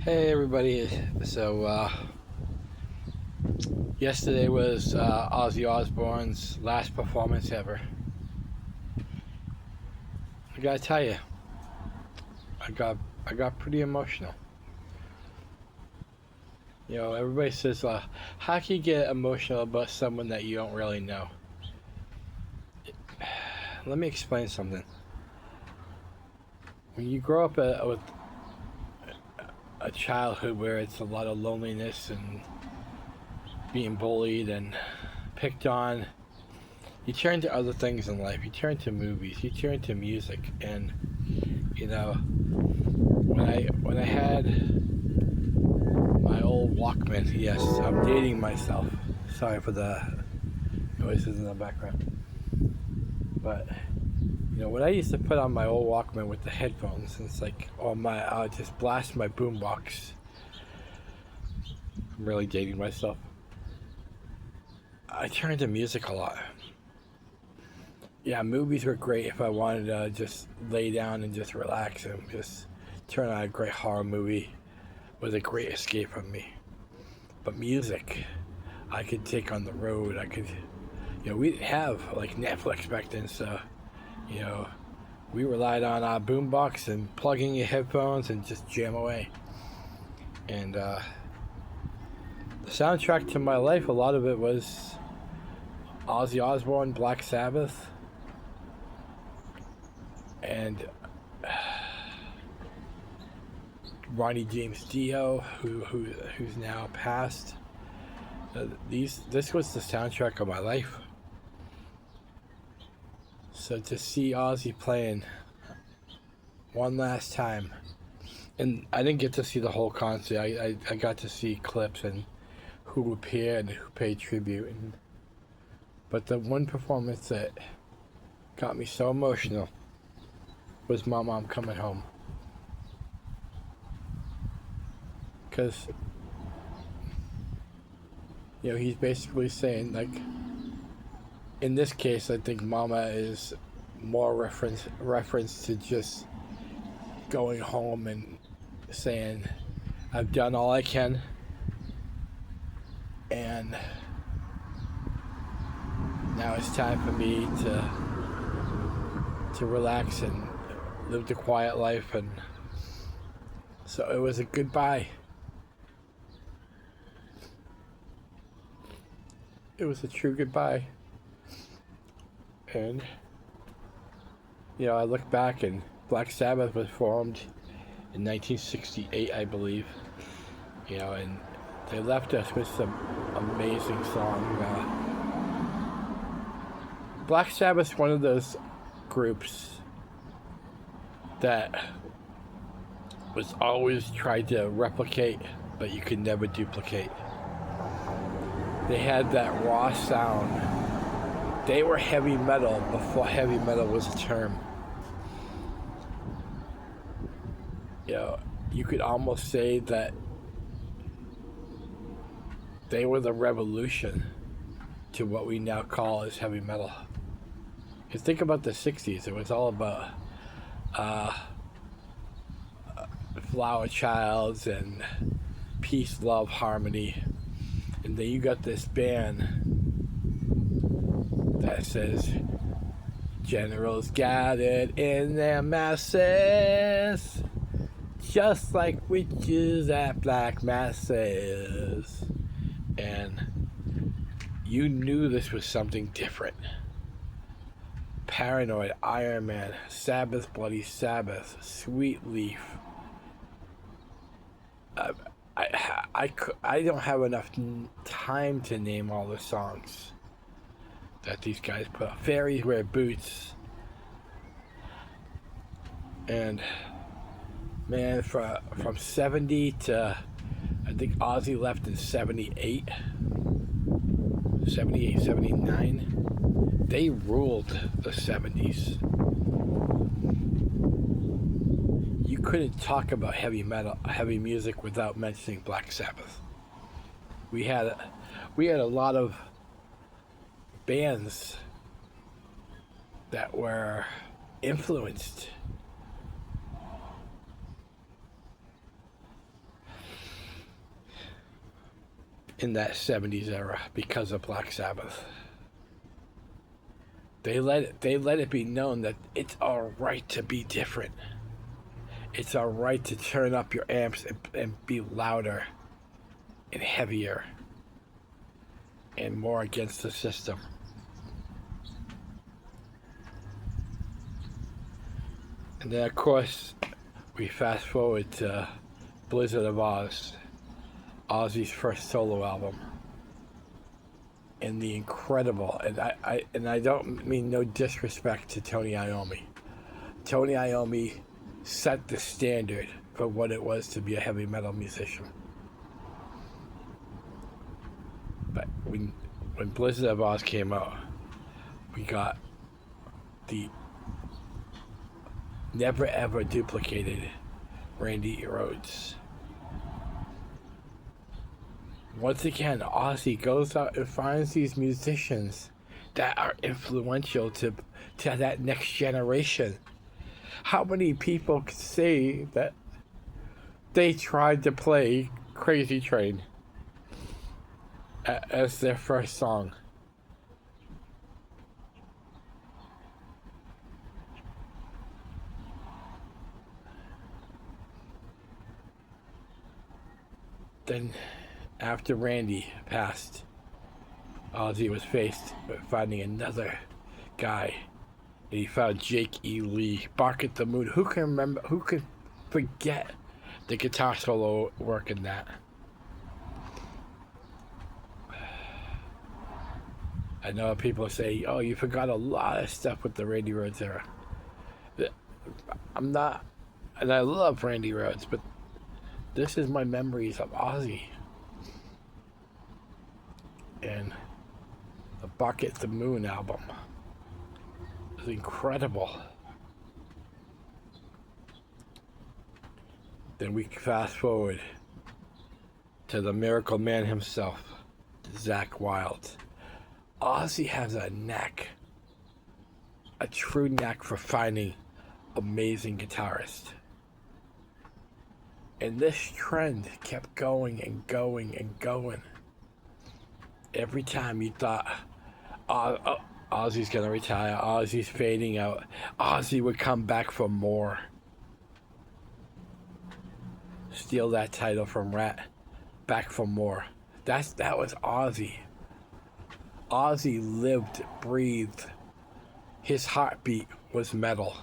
Hey everybody. Yesterday was Ozzy Osbourne's last performance ever. I gotta tell you, I got I got pretty emotional. You know, everybody says, "How can you get emotional about someone that you don't really know?" Let me explain something. When you grow up with a childhood where it's a lot of loneliness and being bullied and picked on, you turn to other things in life. You turn to movies. You turn to music, and you know, when I had my old Walkman, yes, I'm dating myself. Sorry for the noises in the background. But when I used to put on my old Walkman with the headphones, and it's like, I'll just blast my boombox. I'm really dating myself. I turned to music a lot. Yeah, movies were great if I wanted to just lay down and just relax and just turn on a great horror movie. Was a great escape from me. But music, I could take on the road. We didn't have like Netflix back then, so you know, we relied on our boombox and plugging your headphones and just jam away. And the soundtrack to my life, a lot of it was Ozzy Osbourne, Black Sabbath, and Ronnie James Dio, who's now passed. This was the soundtrack of my life. So to see Ozzy playing one last time, and I didn't get to see the whole concert. I got to see clips and who appeared and who paid tribute. But the one performance that got me so emotional was My Mom Coming Home. Because, he's basically saying, like, in this case, I think Mama is more reference to just going home and saying, I've done all I can, and now it's time for me to relax and live the quiet life. And so it was a goodbye. It was a true goodbye. And I look back, and Black Sabbath was formed in 1968, I believe. And they left us with some amazing songs. Black Sabbath's one of those groups that was always tried to replicate, but you could never duplicate. They had that raw sound. They were heavy metal before heavy metal was a term. You could almost say that they were the revolution to what we now call as heavy metal. Because think about the 60s. It was all about Flower Childs and peace, love, harmony. And then you got this band that says, generals gathered in their masses, just like witches at black masses. And you knew this was something different. Paranoid, Iron Man, Sabbath, Bloody Sabbath, Sweet Leaf. I don't have enough time to name all the songs that these guys put up. Fairies Wear Boots. And man, from 70 to, I think Ozzy left in 78, 79. They ruled the 70s. You couldn't talk about heavy music without mentioning Black Sabbath. We had a lot of bands that were influenced in that 70s era because of Black Sabbath. They let it be known that it's all right to be different. It's all right to turn up your amps and be louder and heavier and more against the system. And then, of course, we fast forward to Blizzard of Oz, Ozzy's first solo album, and the incredible, and I don't mean no disrespect to Tony Iommi. Tony Iommi set the standard for what it was to be a heavy metal musician. But when Blizzard of Oz came out, we got the never ever duplicated Randy Rhoads. Once again, Ozzy goes out and finds these musicians that are influential to that next generation. How many people could say that they tried to play Crazy Train as their first song? Then, after Randy passed, Ozzy was faced with finding another guy. And he found Jake E. Lee, Bark at the Moon. Who can remember? Who can forget the guitar solo work in that? I know people say, "Oh, you forgot a lot of stuff with the Randy Rhoads era." I'm not, and I love Randy Rhoads, but this is my memories of Ozzy. And the Bark at the Moon album is incredible. Then we fast forward to the Miracle Man himself, Zakk Wylde. Ozzy has a knack, a true knack for finding amazing guitarists. And this trend kept going and going and going. Every time you thought, Ozzy's gonna retire, Ozzy's fading out, Ozzy would come back for more. Steal that title from Rat, back for more. That was Ozzy. Ozzy lived, breathed. His heartbeat was metal.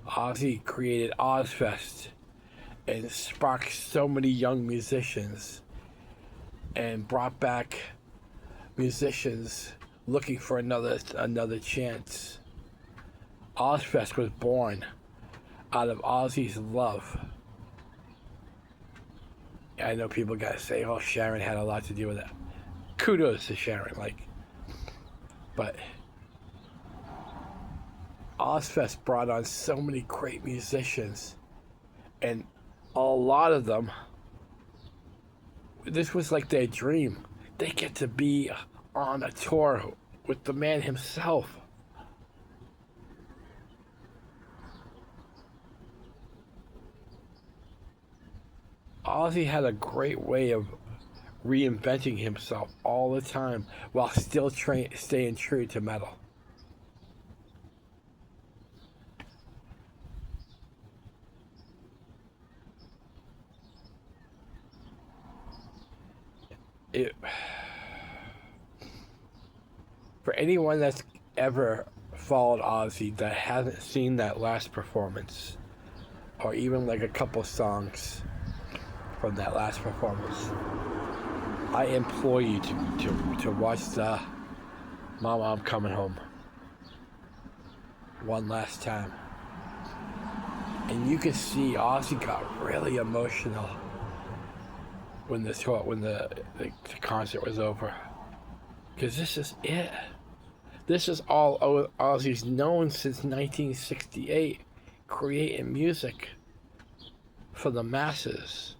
Ozzy created Ozfest and sparked so many young musicians and brought back musicians looking for another chance. Ozfest was born out of Ozzy's love. I know people gotta say, "Oh, Sharon had a lot to do with it." Kudos to Sharon, but Ozfest brought on so many great musicians, and a lot of them, this was like their dream. They get to be on a tour with the man himself. Ozzy had a great way of reinventing himself all the time while still staying true to metal. For anyone that's ever followed Ozzy that hasn't seen that last performance, or even like a couple songs from that last performance, I implore you to watch the Mama, I'm Coming Home one last time. And you can see Ozzy got really emotional when the concert was over, because this is it. This is all Ozzy's known since 1968, creating music for the masses.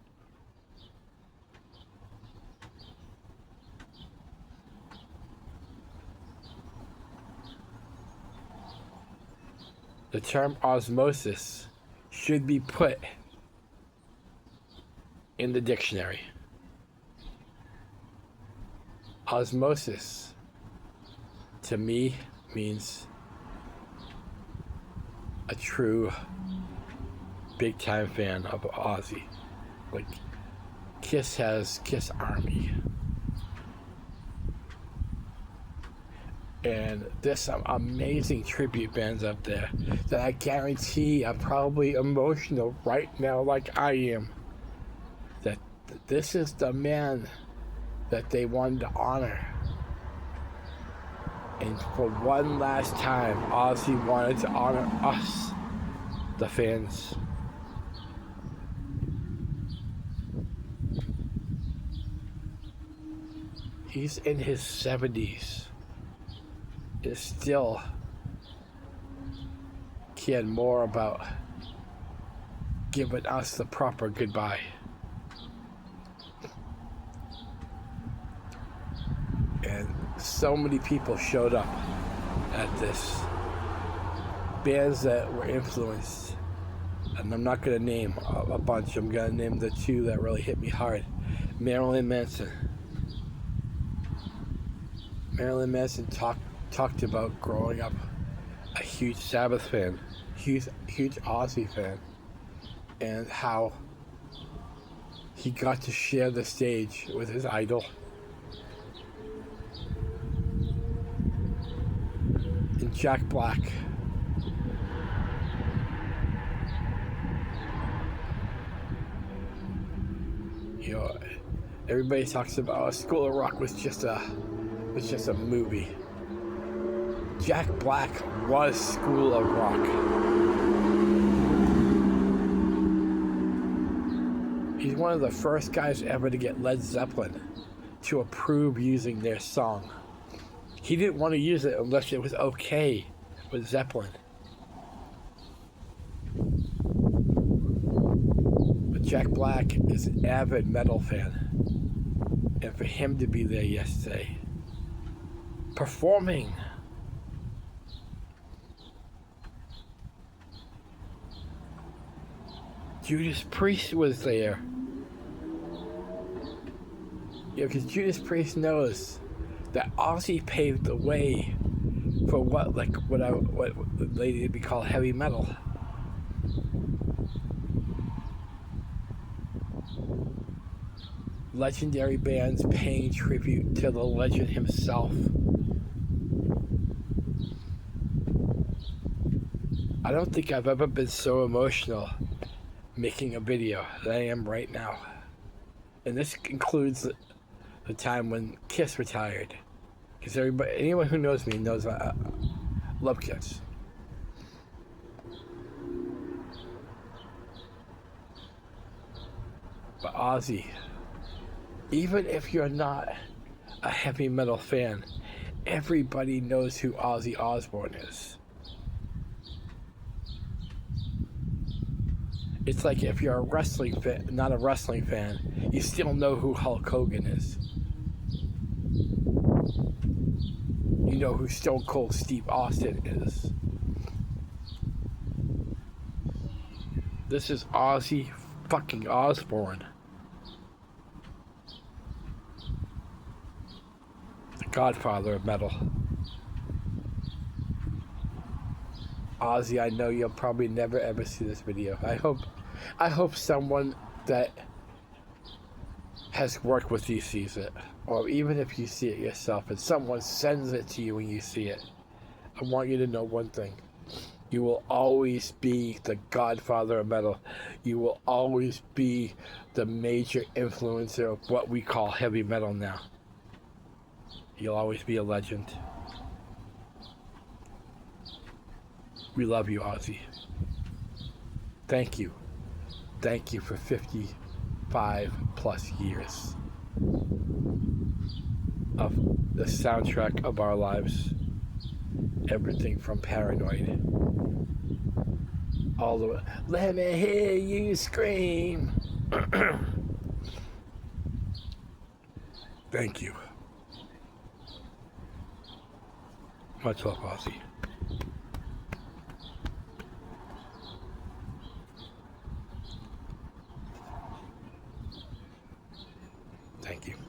The term osmosis should be put in the dictionary. Osmosis to me means a true big time fan of Ozzy. Like Kiss has Kiss Army. And there's some amazing tribute bands up there that I guarantee are probably emotional right now like I am. That this is the man that they wanted to honor. And for one last time, Ozzy wanted to honor us, the fans. He's in his 70s. Is still caring more about giving us the proper goodbye. And so many people showed up at this. Bands that were influenced. And I'm not going to name a bunch. I'm going to name the two that really hit me hard. Marilyn Manson. Marilyn Manson talked about growing up a huge Sabbath fan, huge Ozzy fan, and how he got to share the stage with his idol. And Jack Black. You know, everybody talks about School of Rock was just a movie. Jack Black was School of Rock. He's one of the first guys ever to get Led Zeppelin to approve using their song. He didn't want to use it unless it was okay with Zeppelin. But Jack Black is an avid metal fan. And for him to be there yesterday, performing, Judas Priest was there. Because Judas Priest knows that Ozzy paved the way for what later would be called heavy metal. Legendary bands paying tribute to the legend himself. I don't think I've ever been so emotional making a video than I am right now. And this includes the time when Kiss retired. Because anyone who knows me knows I love Kiss. But Ozzy, even if you're not a heavy metal fan, everybody knows who Ozzy Osbourne is. It's like if you're a wrestling fan, not a wrestling fan, you still know who Hulk Hogan is. You know who Stone Cold Steve Austin is. This is Ozzy fucking Osbourne. The godfather of metal. Ozzy, I know you'll probably never ever see this video. I hope someone that has worked with you sees it. Or even if you see it yourself and someone sends it to you when you see it. I want you to know one thing. You will always be the godfather of metal. You will always be the major influencer of what we call heavy metal now. You'll always be a legend. We love you, Ozzy. Thank you. Thank you for 55 plus years of the soundtrack of our lives. Everything from Paranoid all the way. Let me hear you scream. Thank you. Much love, Ozzy. Thank you.